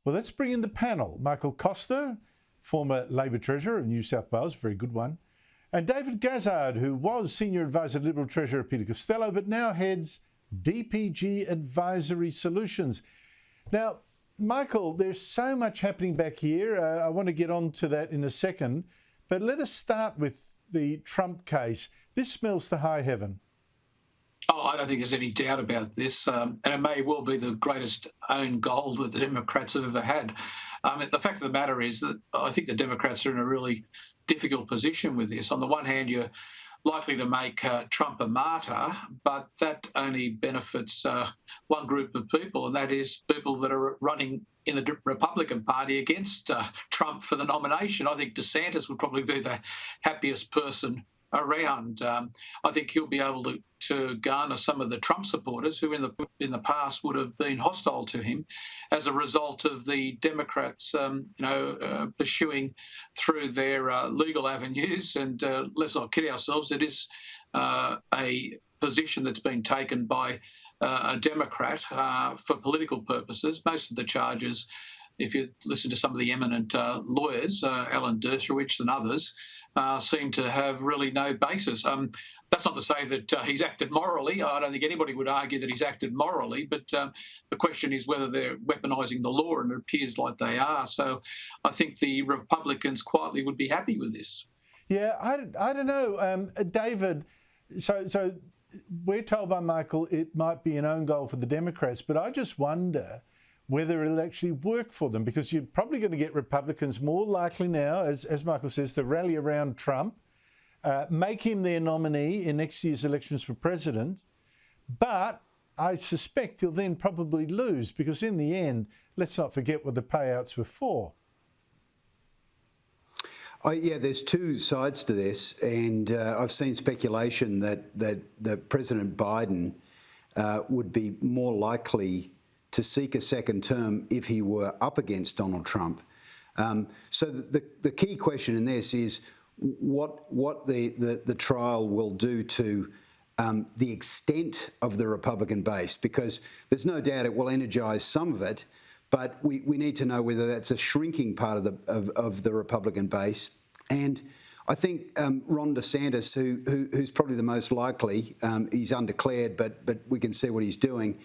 Well, let's bring in the panel. Michael Costa, former Labor Treasurer of New South Wales, very good one, and David Gazzard, who was Senior Advisor to Liberal Treasurer Peter Costello, but now heads DPG Advisory Solutions. Now, Michael, there's so much happening back here. I want to get on to that in a second, but let us start with the Trump case. This smells to high heaven. Oh, I don't think there's any doubt about this, and it may well be the greatest own goal that the Democrats have ever had. The fact of the matter is that I think the Democrats are in a really difficult position with this. On the one hand, you're likely to make Trump a martyr, but that only benefits one group of people, and that is people that are running in the Republican Party against Trump for the nomination. I think DeSantis would probably be the happiest person around. I think he'll be able to garner some of the Trump supporters who in the past would have been hostile to him as a result of the Democrats pursuing through their legal avenues. And let's not kid ourselves, it is a position that's been taken by a Democrat for political purposes. Most of the charges, if you listen to some of the eminent lawyers, Alan Dershowitz and others, seem to have really no basis. That's not to say that he's acted morally. I don't think anybody would argue that he's acted morally, but the question is whether they're weaponising the law, and it appears like they are. So I think the Republicans quietly would be happy with this. Yeah, I don't know. David, so we're told by Michael it might be an own goal for the Democrats, but I just wonder whether it'll actually work for them, because you're probably going to get Republicans more likely now, as Michael says, to rally around Trump, make him their nominee in next year's elections for president. But I suspect he'll then probably lose, because in the end, let's not forget what the payouts were for. Yeah, there's two sides to this, and I've seen speculation that President Biden would be more likely to seek a second term if he were up against Donald Trump. So the key question in this is what the trial will do to the extent of the Republican base, because there's no doubt it will energise some of it, but we need to know whether that's a shrinking part of the Republican base. And I think Ron DeSantis, who's probably the most likely, he's undeclared, but we can see what he's doing.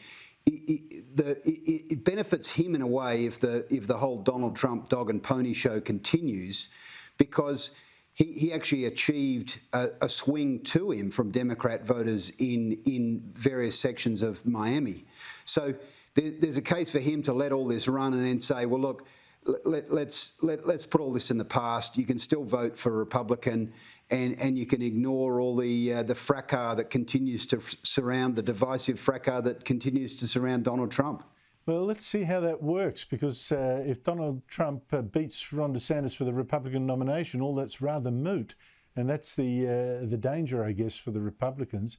It benefits him in a way if the whole Donald Trump dog and pony show continues, because he actually achieved a swing to him from Democrat voters in various sections of Miami. So there's a case for him to let all this run and then say, well, look, let's put all this in the past. You can still vote for Republican, and you can ignore all the fracas that continues to surround, the divisive fracas that continues to surround Donald Trump. Well, let's see how that works, because if Donald Trump beats Ron DeSantis for the Republican nomination, all that's rather moot. And that's the danger, I guess, for the Republicans.